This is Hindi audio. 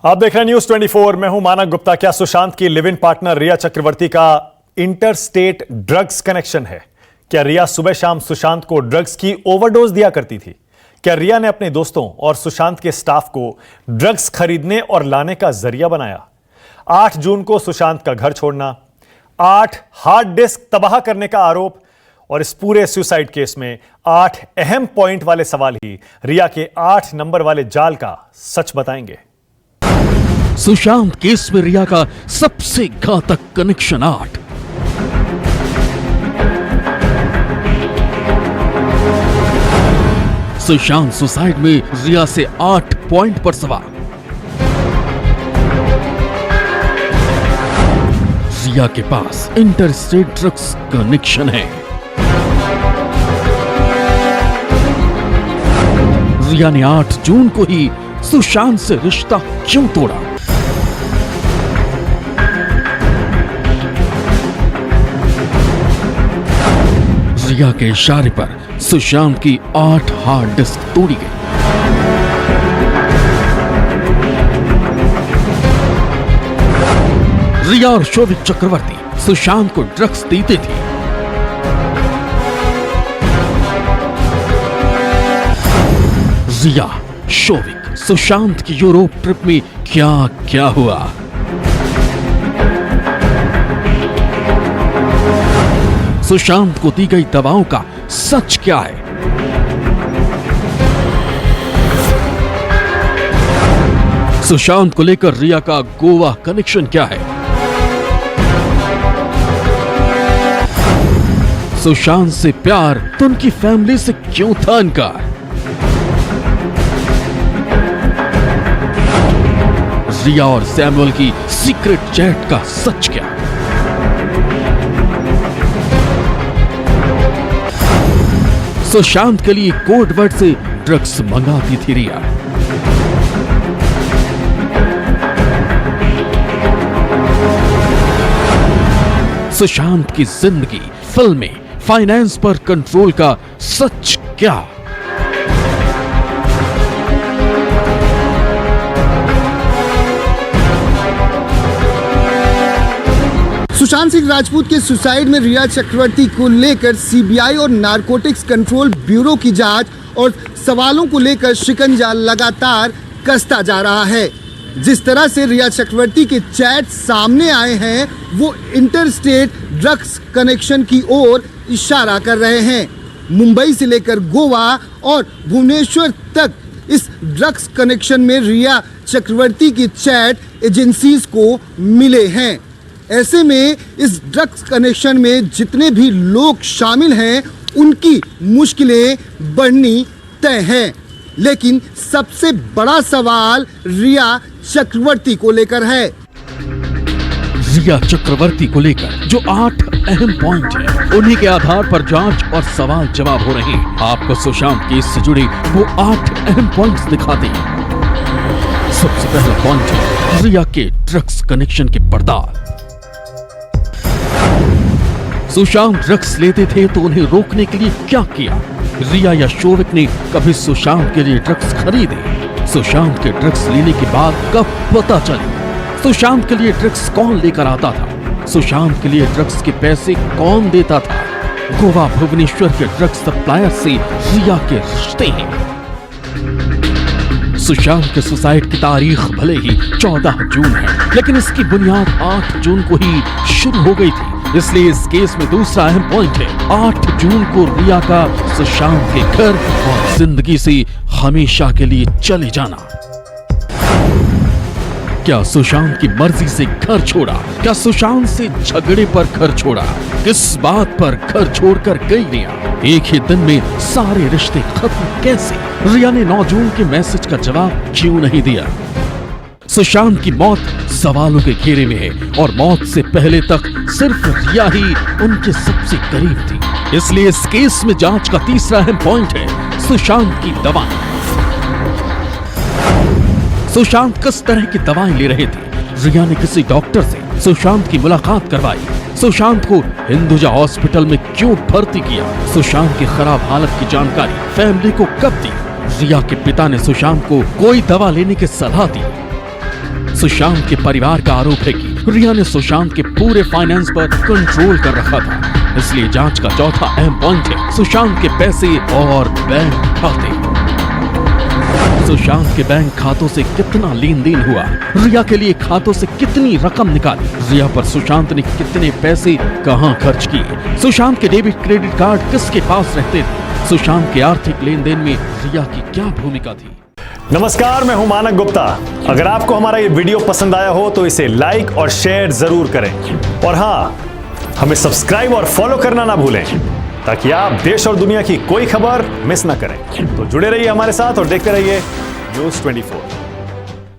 आप देख रहे हैं न्यूज 24। मैं हूं मानक गुप्ता। क्या सुशांत की लिव इन पार्टनर रिया चक्रवर्ती का इंटरस्टेट ड्रग्स कनेक्शन है? क्या रिया सुबह शाम सुशांत को ड्रग्स की ओवरडोज दिया करती थी? क्या रिया ने अपने दोस्तों और सुशांत के स्टाफ को ड्रग्स खरीदने और लाने का जरिया बनाया? 8 जून को सुशांत का घर छोड़ना, 8 हार्ड डिस्क तबाह करने का आरोप और इस पूरे सुसाइड केस में 8 अहम पॉइंट वाले सवाल ही रिया के 8 नंबर वाले जाल का सच बताएंगे। सुशांत केस में रिया का सबसे घातक कनेक्शन 8। सुशांत सुसाइड में रिया से 8 पॉइंट पर सवाल। रिया के पास इंटरस्टेट ड्रग्स कनेक्शन है। रिया ने 8 जून को ही सुशांत से रिश्ता क्यों तोड़ा? रिया के इशारे पर सुशांत की 8 हार्ड डिस्क तोड़ी गई। रिया और शोविक चक्रवर्ती सुशांत को ड्रग्स देते थे। रिया, शोविक, सुशांत की यूरोप ट्रिप में क्या क्या हुआ? सुशांत को दी गई दवाओं का सच क्या है? सुशांत को लेकर रिया का गोवा कनेक्शन क्या है? सुशांत से प्यार तो उनकी फैमिली से क्यों था इनकार? रिया और सैमुअल की सीक्रेट चैट का सच क्या? सुशांत के लिए कोड वर्ड से ड्रग्स मंगाती थी रिया। सुशांत की जिंदगी, फिल्में, फाइनेंस पर कंट्रोल का सच क्या? सुशांत सिंह राजपूत के सुसाइड में रिया चक्रवर्ती को लेकर सीबीआई और नारकोटिक्स कंट्रोल ब्यूरो की जांच और सवालों को लेकर शिकंजा लगातार कसता जा रहा है। जिस तरह से रिया चक्रवर्ती के चैट सामने आए हैं वो इंटरस्टेट ड्रग्स कनेक्शन की ओर इशारा कर रहे हैं। मुंबई से लेकर गोवा और भुवनेश्वर तक इस ड्रग्स कनेक्शन में रिया चक्रवर्ती की चैट एजेंसीज को मिले हैं। ऐसे में इस ड्रग्स कनेक्शन में जितने भी लोग शामिल हैं उनकी मुश्किलें बढ़नी तय हैं। लेकिन सबसे बड़ा सवाल रिया चक्रवर्ती को लेकर है। रिया चक्रवर्ती को लेकर जो 8 अहम पॉइंट हैं, उन्हीं के आधार पर जांच और सवाल जवाब हो रहे हैं। आपको सुशांत केस से जुड़े वो 8 अहम पॉइंट्स दिखाते हैं। सबसे पहला पॉइंट है रिया के ड्रग्स कनेक्शन के पर्दार। सुशांत ड्रग्स लेते थे तो उन्हें रोकने के लिए क्या किया? रिया या शोविक ने कभी सुशांत के लिए ड्रग्स खरीदे? सुशांत के ड्रग्स लेने के बाद कब पता चले? सुशांत के लिए ड्रग्स कौन लेकर आता था? सुशांत के लिए ड्रग्स के पैसे कौन देता था? गोवा भुवनेश्वर के ड्रग्स सप्लायर से रिया के रिश्ते हैं। सुशांत के सुसाइड की तारीख भले ही 14 जून है, लेकिन इसकी बुनियाद 8 जून को ही शुरू हो गई थी। इसलिए इस केस में दूसरा अहम पॉइंट है 8 जून को रिया का सुशांत के घर और जिंदगी से हमेशा के लिए चले जाना। क्या सुशांत की मर्जी से घर छोड़ा? क्या सुशांत से झगड़े पर घर छोड़ा? किस बात पर घर छोड़कर गई रिया? एक ही दिन में सारे रिश्ते खत्म कैसे? रिया ने 9 जून के मैसेज का जवाब क्यों नहीं दिया? सुशांत की मौत सवालों के घेरे में है और मौत से पहले तक सिर्फ रिया ही उनके सबसे करीब थी। इसलिए इस केस में जांच का तीसरा अहम पॉइंट है सुशांत की दवाएं। सुशांत किस तरह की दवाएं ले रहे थे? रिया ने किसी डॉक्टर से सुशांत की मुलाकात करवाई। सुशांत को हिंदुजा हॉस्पिटल में क्यों भर्ती किया? सुशांत की खराब हालत की जानकारी फैमिली को कब दी? रिया के पिता ने सुशांत को कोई दवा लेने की सलाह दी? सुशांत के परिवार का आरोप है कि रिया ने सुशांत के पूरे फाइनेंस पर कंट्रोल कर रखा था। इसलिए जांच का चौथा अहम पॉइंट है सुशांत के पैसे और बैंक खाते। सुशांत के बैंक खातों से कितना लेन देन हुआ, रिया के लिए खातों से कितनी रकम निकाली, रिया पर सुशांत ने कितने पैसे कहां खर्च किए, सुशांत के डेबिट क्रेडिट कार्ड किसके पास रहते थे, सुशांत के आर्थिक लेन देन में रिया की क्या भूमिका थी। नमस्कार, मैं हूं मानक गुप्ता। अगर आपको हमारा ये वीडियो पसंद आया हो तो इसे लाइक और शेयर जरूर करें और हां, हमें सब्सक्राइब और फॉलो करना ना भूलें ताकि आप देश और दुनिया की कोई खबर मिस ना करें। तो जुड़े रहिए हमारे साथ और देखते रहिए न्यूज़ 24।